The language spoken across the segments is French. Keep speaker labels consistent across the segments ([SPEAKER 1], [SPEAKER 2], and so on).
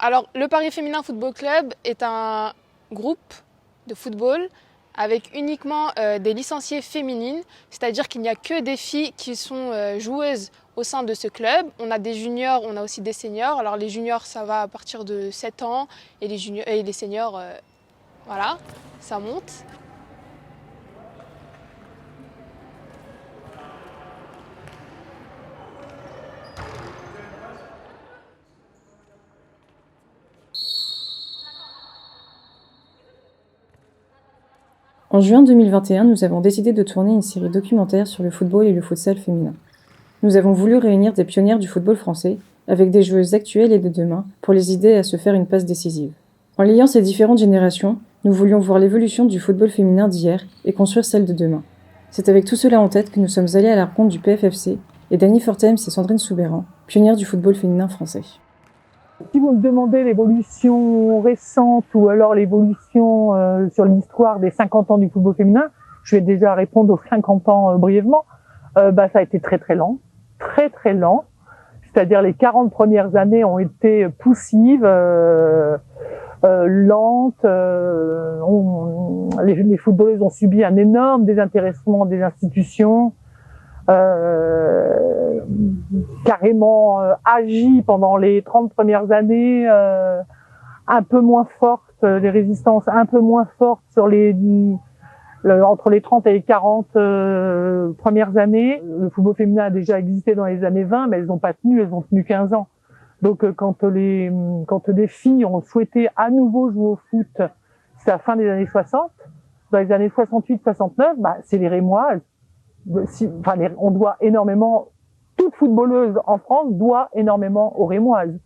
[SPEAKER 1] Alors, le Paris Féminin Football Club est un groupe de football avec uniquement des licenciées féminines, c'est-à-dire qu'il n'y a que des filles qui sont joueuses au sein de ce club. On a des juniors, on a aussi des seniors. Alors les juniors, ça va à partir de 7 ans et les seniors, voilà, ça monte.
[SPEAKER 2] En juin 2021, nous avons décidé de tourner une série documentaire sur le football et le futsal féminin. Nous avons voulu réunir des pionnières du football français avec des joueuses actuelles et de demain pour les aider à se faire une passe décisive. En liant ces différentes générations, nous voulions voir l'évolution du football féminin d'hier et construire celle de demain. C'est avec tout cela en tête que nous sommes allés à la rencontre du PFFC et d'Annie Fortems et Sandrine Soubeyran, pionnières du football féminin français.
[SPEAKER 3] Si vous me demandez l'évolution récente ou alors l'évolution sur l'histoire des 50 ans du football féminin, je vais déjà répondre aux 50 ans brièvement. Ça a été très très lent. C'est-à-dire les 40 premières années ont été poussives, lentes. Les footballeuses ont subi un énorme désintéressement des institutions. Carrément agi pendant les 30 premières années, un peu moins forte, les résistances un peu moins fortes sur entre les 30 et les 40 premières années. Le football féminin a déjà existé dans les années 20, mais elles n'ont pas tenu, elles ont tenu 15 ans. Donc quand les filles ont souhaité à nouveau jouer au foot, c'est à la fin des années 60. Dans les années 68-69, c'est les Rémoises. On doit énormément, toute footballeuse en France doit énormément aux Rémoises.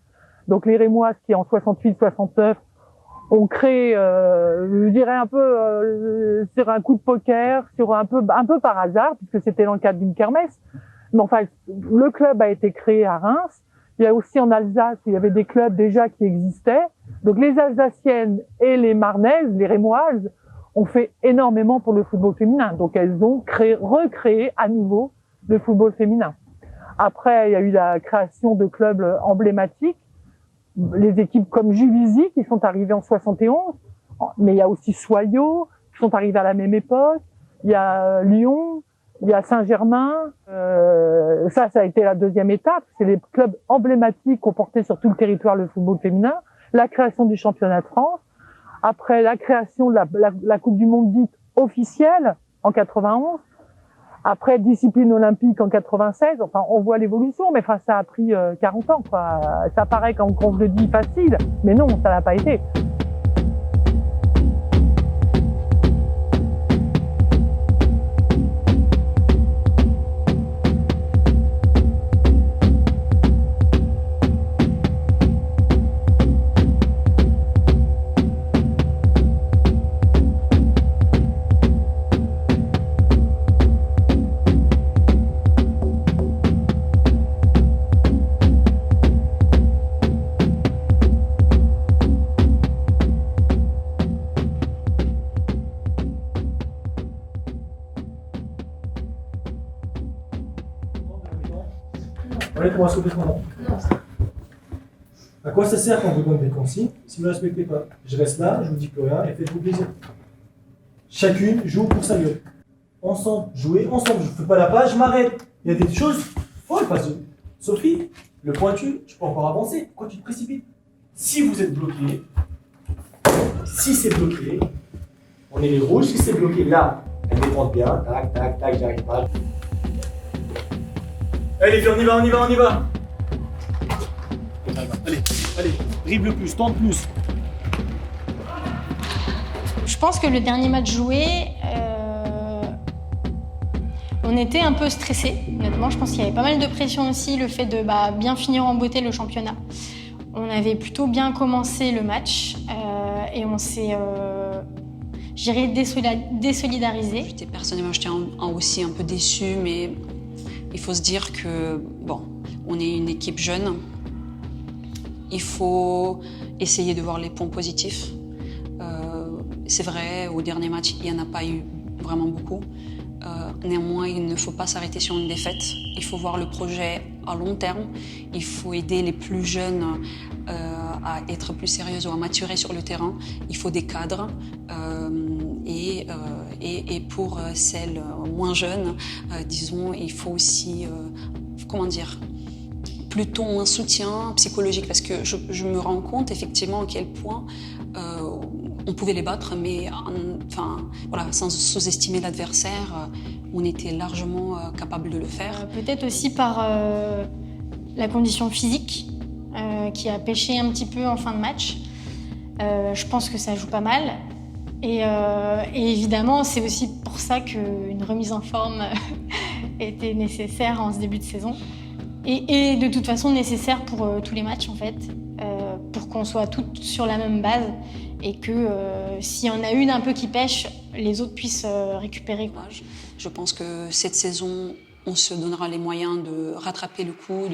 [SPEAKER 3] Donc les Rémoises qui en 68-69 ont créé, je dirais un peu sur un coup de poker, sur un peu par hasard, puisque c'était dans le cadre d'une kermesse. Mais enfin, le club a été créé à Reims. Il y a aussi en Alsace, il y avait des clubs déjà qui existaient. Donc les Alsaciennes et les Marnaises, les Rémoises, ont fait énormément pour le football féminin. Donc elles ont recréé à nouveau le football féminin. Après, il y a eu la création de clubs emblématiques, les équipes comme Juvisy qui sont arrivées en 71, mais il y a aussi Soyaux qui sont arrivés à la même époque, il y a Lyon, il y a Saint-Germain. Ça a été la deuxième étape. C'est les clubs emblématiques qui ont porté sur tout le territoire le football féminin. La création du championnat de France. Après la création de la Coupe du Monde dite officielle en 91, après discipline olympique en 96, enfin on voit l'évolution, mais ça a pris 40 ans, quoi. Ça paraît quand on le dit facile, mais non, ça n'a pas été.
[SPEAKER 4] Honnêtement, est-ce que complètement non. À quoi ça sert quand on vous donne des consignes si vous ne respectez pas? Je reste là, je vous dis plus rien et faites-vous plaisir. Chacune joue pour sa gueule. Ensemble, jouez ensemble. Je ne fais pas la page, je m'arrête. Il y a des choses folles parce que Sophie, le pointu, je peux encore avancer. Pourquoi tu te précipites? Si vous êtes bloqué, si c'est bloqué, on est les rouges. Si c'est bloqué, là, elle dépend bien. Tac, tac, tac, j'arrive pas. Allez, on y va. Allez, dribble plus, tente plus.
[SPEAKER 5] Je pense que le dernier match joué, on était un peu stressés, honnêtement. Je pense qu'il y avait pas mal de pression aussi, le fait de bien finir en beauté le championnat. On avait plutôt bien commencé le match et on s'est, je dirais, désolidarisé.
[SPEAKER 6] Personnellement, j'étais aussi un peu déçue, mais il faut se dire que, on est une équipe jeune. Il faut essayer de voir les points positifs. C'est vrai, au dernier match, il n'y en a pas eu vraiment beaucoup. Néanmoins, il ne faut pas s'arrêter sur une défaite. Il faut voir le projet à long terme. Il faut aider les plus jeunes à être plus sérieuses ou à maturer sur le terrain. Il faut des cadres. Et pour celles moins jeunes, disons, il faut aussi, plutôt un soutien psychologique, parce que je me rends compte effectivement à quel point on pouvait les battre, mais sans sous-estimer l'adversaire, on était largement capable de le faire.
[SPEAKER 5] Peut-être aussi par la condition physique qui a pêché un petit peu en fin de match. Je pense que ça joue pas mal. Et évidemment, c'est aussi pour ça qu'une remise en forme était nécessaire en ce début de saison. Et de toute façon nécessaire pour tous les matchs en fait, pour qu'on soit toutes sur la même base et que s'il y en a une un peu qui pêche, les autres puissent récupérer.
[SPEAKER 6] Je pense que cette saison, on se donnera les moyens de rattraper le coup,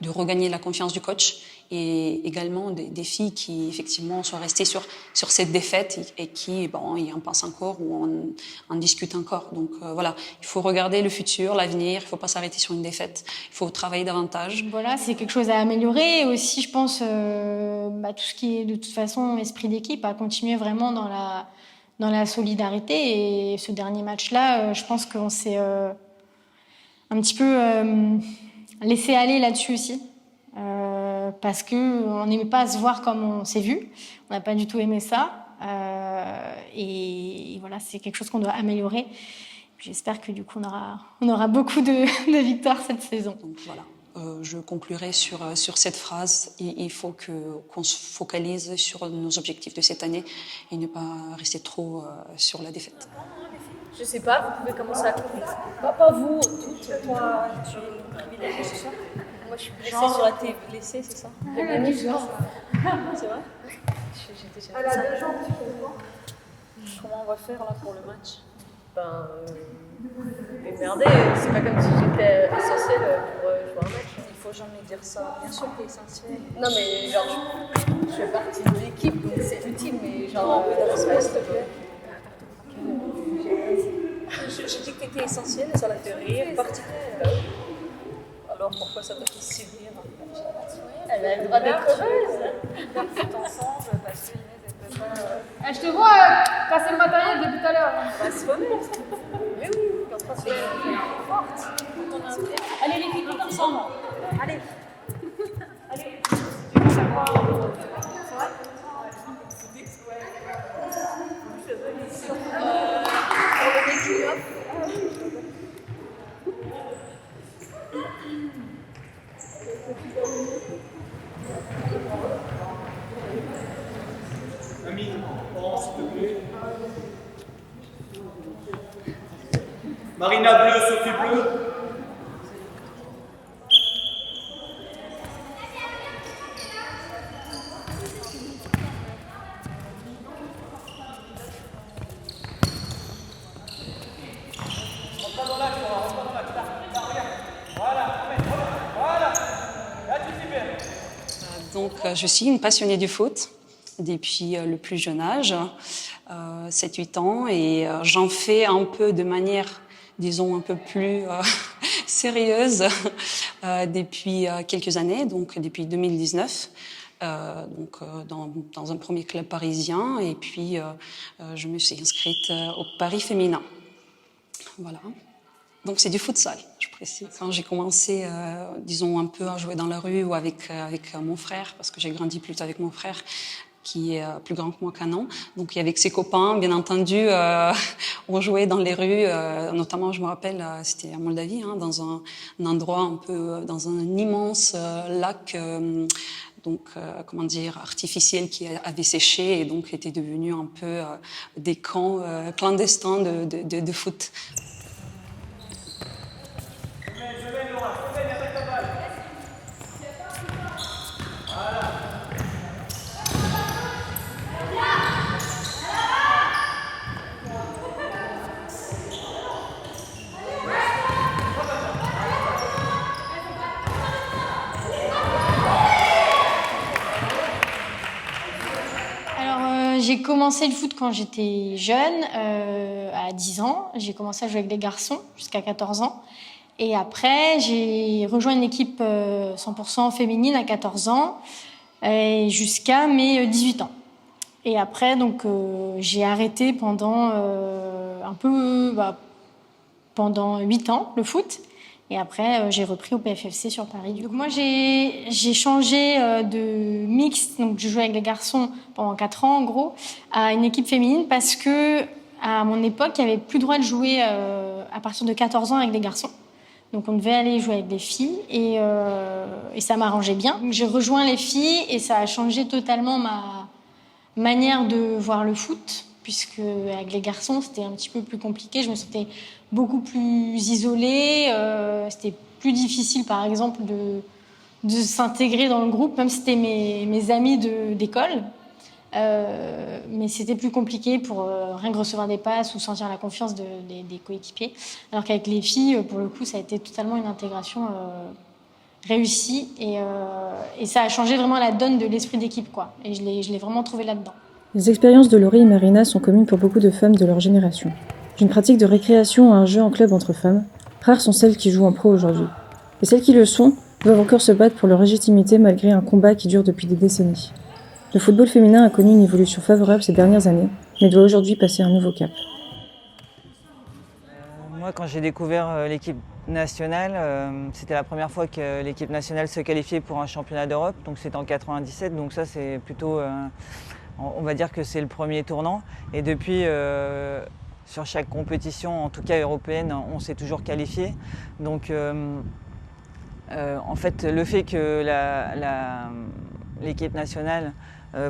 [SPEAKER 6] de regagner la confiance du coach, et également des filles qui effectivement sont restées sur cette défaite et qui y en pensent encore ou en discutent encore. Donc voilà, il faut regarder le futur, l'avenir, il ne faut pas s'arrêter sur une défaite, il faut travailler davantage.
[SPEAKER 5] Voilà, c'est quelque chose à améliorer, et aussi je pense tout ce qui est de toute façon esprit d'équipe, à continuer vraiment dans la solidarité. Et ce dernier match-là, je pense qu'on s'est un petit peu laissé aller là-dessus aussi. Parce qu'on n'aimait pas se voir comme on s'est vu. On n'a pas du tout aimé ça. Et voilà, c'est quelque chose qu'on doit améliorer. J'espère que du coup, on aura beaucoup de victoires cette saison.
[SPEAKER 6] Donc voilà, je conclurai sur cette phrase. Il faut qu'on se focalise sur nos objectifs de cette année et ne pas rester trop sur la défaite.
[SPEAKER 7] Je sais pas, vous pouvez commencer à courir. Pas vous, toutes. Toi, tu es privilégiée ce soir. Moi, je suis blessée sur la télé. Blessée, c'est ça? C'est vrai? J'ai déjà fait ça. Elle a 2 jambes, tu fais quoi? Comment on va faire là pour le match? Démerder, c'est pas comme si j'étais essentielle pour jouer un match. Il faut jamais dire ça. Bien sûr que c'est essentiel. Non, mais genre, je fais partie de l'équipe, donc c'est utile, mais genre, un peu de respect, s'il te plaît. Je dis que t'étais essentielle, ça l'a fait rire, particulière. Alors pourquoi ça t'a fait si rire? Elle a le droit d'être heureuse. On fait ensemble parce que Inès, elle peut pas.
[SPEAKER 1] Je te vois passer le matériel depuis tout à l'heure.
[SPEAKER 7] C'est pas mal. Mais oui, on est en train de se faire forte. Allez les filles, toutes ensemble. Allez. Allez. Tu veux savoir? C'est vrai?
[SPEAKER 4] Amine, s'il te plaît. Marina bleu, Sophie bleu.
[SPEAKER 6] Donc, je suis une passionnée du foot depuis le plus jeune âge, 7-8 ans, et j'en fais un peu de manière, disons, un peu plus sérieuse depuis quelques années, donc depuis 2019. Dans un premier club parisien, et puis je me suis inscrite au Paris féminin. Voilà. Donc c'est du futsal, je précise. Quand j'ai commencé, disons, un peu à jouer dans la rue ou avec mon frère, parce que j'ai grandi plutôt avec mon frère, qui est plus grand que moi qu'un an. Donc avec ses copains, bien entendu, on jouait dans les rues, notamment, je me rappelle, c'était en Moldavie, dans un endroit un peu, dans un immense lac, artificiel qui avait séché et donc était devenu un peu des camps clandestins de foot.
[SPEAKER 5] j'ai commencé le foot quand j'étais jeune, à 10 ans. J'ai commencé à jouer avec les garçons jusqu'à 14 ans. Et après, j'ai rejoint une équipe 100% féminine à 14 ans jusqu'à mes 18 ans. Et après, donc, j'ai arrêté pendant pendant 8 ans le foot. Et après, j'ai repris au PFFC sur Paris. Donc moi, j'ai changé de mixte, donc je jouais avec les garçons pendant 4 ans en gros, à une équipe féminine parce que à mon époque, il n'y avait plus le droit de jouer à partir de 14 ans avec les garçons. Donc on devait aller jouer avec les filles et ça m'arrangeait bien. Donc j'ai rejoint les filles et ça a changé totalement ma manière de voir le foot, puisque avec les garçons, c'était un petit peu plus compliqué. Je me sentais beaucoup plus isolée. C'était plus difficile, par exemple, de s'intégrer dans le groupe, même si c'était mes amis d'école. Mais c'était plus compliqué pour rien que recevoir des passes ou sentir la confiance des coéquipiers. Alors qu'avec les filles, pour le coup, ça a été totalement une intégration réussie et ça a changé vraiment la donne de l'esprit d'équipe, quoi. Et je l'ai vraiment trouvé là-dedans.
[SPEAKER 2] Les expériences de Laurie et Marina sont communes pour beaucoup de femmes de leur génération. D'une pratique de récréation à un jeu en club entre femmes, rares sont celles qui jouent en pro aujourd'hui. Et celles qui le sont doivent encore se battre pour leur légitimité malgré un combat qui dure depuis des décennies. Le football féminin a connu une évolution favorable ces dernières années, mais doit aujourd'hui passer un nouveau cap.
[SPEAKER 8] Moi, quand j'ai découvert l'équipe nationale, c'était la première fois que l'équipe nationale se qualifiait pour un championnat d'Europe, donc c'était en 97, donc ça c'est plutôt, on va dire que c'est le premier tournant. Et depuis, sur chaque compétition, en tout cas européenne, on s'est toujours qualifié. Donc en fait, le fait que l'équipe nationale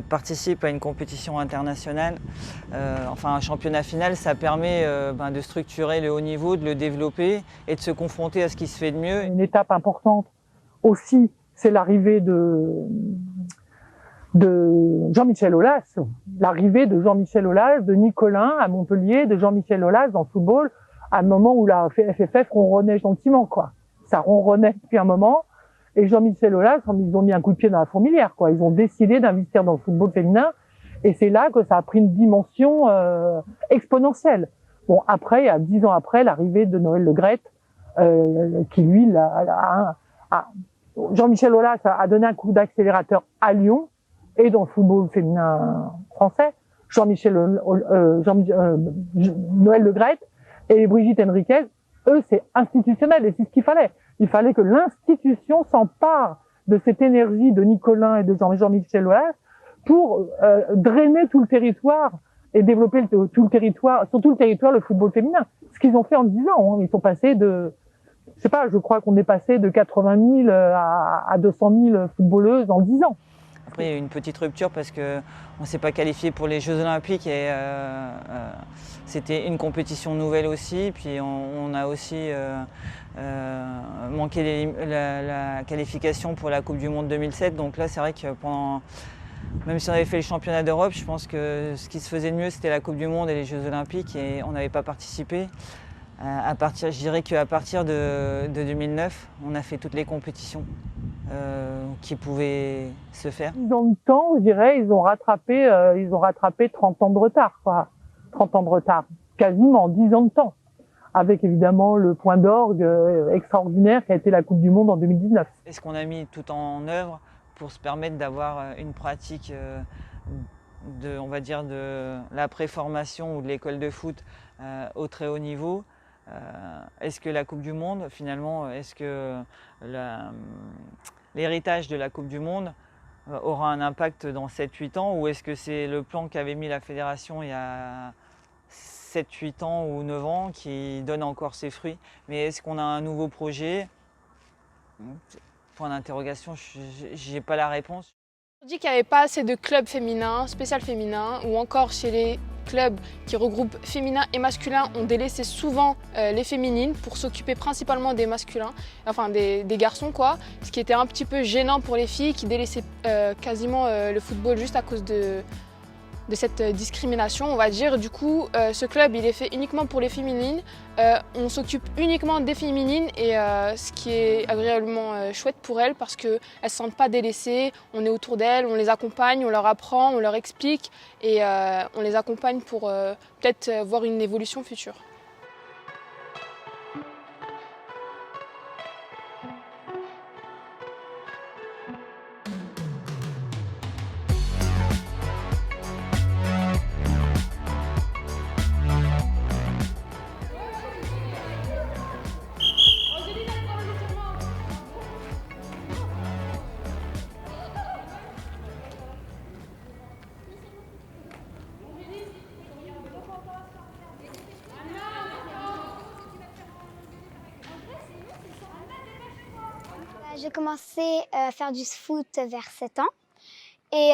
[SPEAKER 8] participe à une compétition internationale, enfin un championnat final, ça permet de structurer le haut niveau, de le développer et de se confronter à ce qui se fait de mieux.
[SPEAKER 3] Une étape importante aussi, c'est l'arrivée de Jean-Michel Aulas, l'arrivée de Jean-Michel Aulas, de Nicolin à Montpellier, de Jean-Michel Aulas dans le football, à un moment où la FFF ronronnait gentiment, quoi. Ça ronronnait depuis un moment. Et Jean-Michel Aulas, ils ont mis un coup de pied dans la fourmilière, quoi. Ils ont décidé d'investir dans le football féminin. Et c'est là que ça a pris une dimension exponentielle. Bon, après, il y a 10 ans après, l'arrivée de Noël Le Graët, qui lui, Jean-Michel Aulas a donné un coup d'accélérateur à Lyon et dans le football féminin français. Noël Le Graët et Brigitte Henriquez, eux, c'est institutionnel et c'est ce qu'il fallait. Il fallait que l'institution s'empare de cette énergie de Nicolin et de Jean-Michel Aulas pour drainer tout le territoire et développer sur tout le territoire le football féminin. Ce qu'ils ont fait en 10 ans, hein. Ils sont passés je crois qu'on est passé de 80 000 à 200 000 footballeuses en 10 ans.
[SPEAKER 8] Après, il y a eu une petite rupture parce qu'on ne s'est pas qualifié pour les Jeux Olympiques et c'était une compétition nouvelle aussi. Puis on a aussi manqué la qualification pour la Coupe du Monde 2007. Donc là, c'est vrai que même si on avait fait le championnat d'Europe, je pense que ce qui se faisait de mieux, c'était la Coupe du Monde et les Jeux Olympiques et on n'avait pas participé. Je dirais qu'à partir de 2009, on a fait toutes les compétitions qui pouvaient se faire.
[SPEAKER 3] Dans le temps, je dirais, ils ont rattrapé 30 ans de retard, quoi. 30 ans de retard, quasiment 10 ans de temps, avec évidemment le point d'orgue extraordinaire qui a été la Coupe du Monde en 2019.
[SPEAKER 8] Est-ce qu'on a mis tout en œuvre pour se permettre d'avoir une pratique on va dire de la préformation ou de l'école de foot au très haut niveau? Est-ce que la Coupe du Monde, finalement, est-ce que l'héritage de la Coupe du Monde aura un impact dans 7-8 ans ou est-ce que c'est le plan qu'avait mis la fédération il y a 7-8 ans ou 9 ans qui donne encore ses fruits? Mais est-ce qu'on a un nouveau projet? Point d'interrogation, je n'ai pas la réponse.
[SPEAKER 1] On dit qu'il n'y avait pas assez de clubs féminins, spécial féminins, ou encore chez les clubs qui regroupent féminins et masculins, on délaissait souvent les féminines pour s'occuper principalement des masculins, enfin des garçons quoi, ce qui était un petit peu gênant pour les filles qui délaissaient quasiment le football juste à cause cette discrimination, on va dire. Du coup, ce club, il est fait uniquement pour les féminines. On s'occupe uniquement des féminines et ce qui est agréablement chouette pour elles parce qu'elles ne se sentent pas délaissées. On est autour d'elles, on les accompagne, on leur apprend, on leur explique et on les accompagne pour peut-être voir une évolution future.
[SPEAKER 9] J'ai commencé à faire du foot vers 7 ans. Et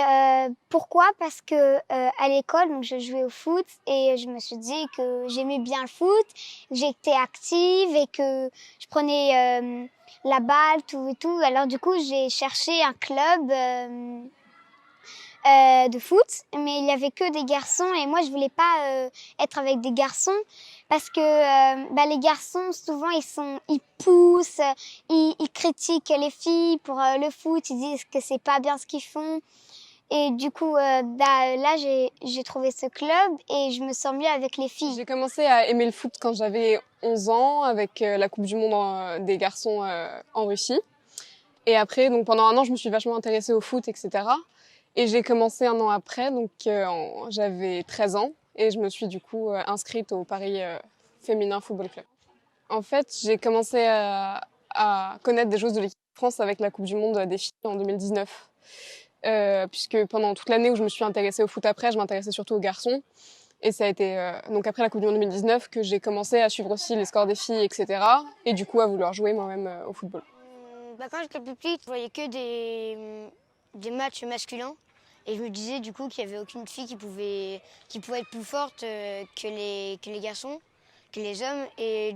[SPEAKER 9] pourquoi? Parce que à l'école, donc je jouais au foot et je me suis dit que j'aimais bien le foot, que j'étais active et que je prenais la balle, tout et tout. Alors du coup, j'ai cherché un club de foot, mais il y avait que des garçons et moi je voulais pas être avec des garçons parce que les garçons souvent ils poussent, ils critiquent les filles pour le foot, ils disent que c'est pas bien ce qu'ils font. Et du coup, là, j'ai trouvé ce club et je me sens mieux avec les filles.
[SPEAKER 10] J'ai commencé à aimer le foot quand j'avais 11 ans avec la Coupe du Monde des garçons en Russie. Et après, donc pendant un an, je me suis vachement intéressée au foot, etc. Et j'ai commencé un an après, donc j'avais 13 ans et je me suis du coup inscrite au Paris Féminin Football Club. En fait, j'ai commencé à connaître des joueuses de l'équipe de France avec la Coupe du Monde des filles en 2019. Puisque pendant toute l'année où je me suis intéressée au foot après, je m'intéressais surtout aux garçons. Et ça a été donc après la Coupe du Monde 2019 que j'ai commencé à suivre aussi les scores des filles, etc. Et du coup à vouloir jouer moi-même au football.
[SPEAKER 9] Quand j'étais plus petite, je voyais que des matchs masculins. Et je me disais du coup qu'il n'y avait aucune fille qui pouvait être plus forte que les garçons, que les hommes. Et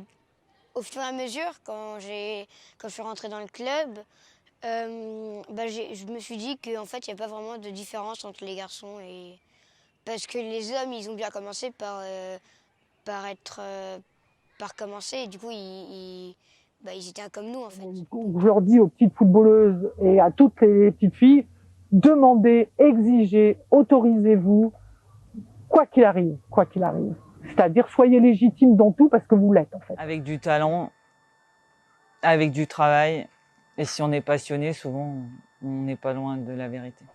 [SPEAKER 9] au fur et à mesure, quand je suis rentrée dans le club, je me suis dit qu'en fait, il n'y a pas vraiment de différence entre les garçons. Parce que les hommes, ils ont bien commencé par commencer. Et du coup, ils étaient comme nous, en fait.
[SPEAKER 3] Je leur dis aux petites footballeuses et à toutes les petites filles, demandez, exigez, autorisez-vous, quoi qu'il arrive, quoi qu'il arrive. C'est-à-dire, soyez légitimes dans tout parce que vous l'êtes, en fait.
[SPEAKER 8] Avec du talent, avec du travail, et si on est passionné, souvent, on n'est pas loin de la vérité.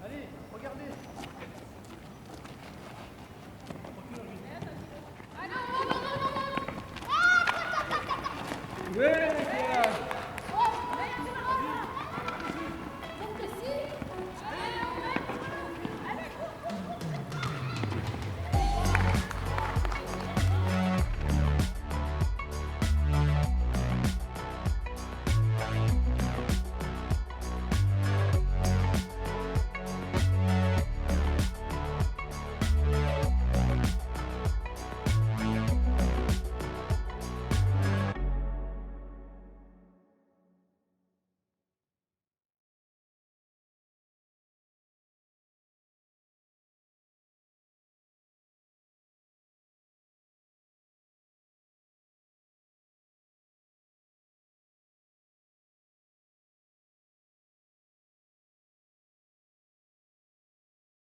[SPEAKER 4] Allez, regardez. Ouais.